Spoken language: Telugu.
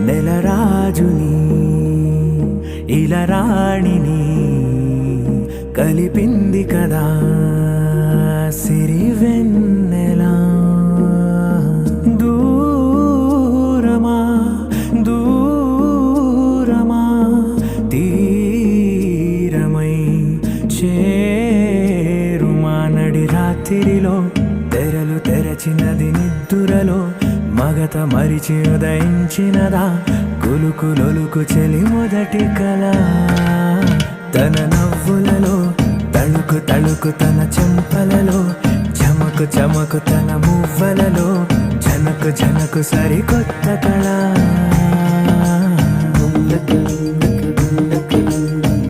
నెలరాజుని ఇలరాణిని కలిపింది కదా సిరివెన్నెలా. దూరమా దూరమా తీరమై చేరుమా నడి రాత్రిలో తెరలు తెరచినది నిద్దురలో మగత మరిచి ఉదయించినదా కులుకులొలుకు చెలి మొదటి కళ. తన నవ్వులలో తళుకు తళుకు తన చెంపలలో చమకు చమకు తన మువ్వలలో జనకు జనకు సరికొత్త కళ.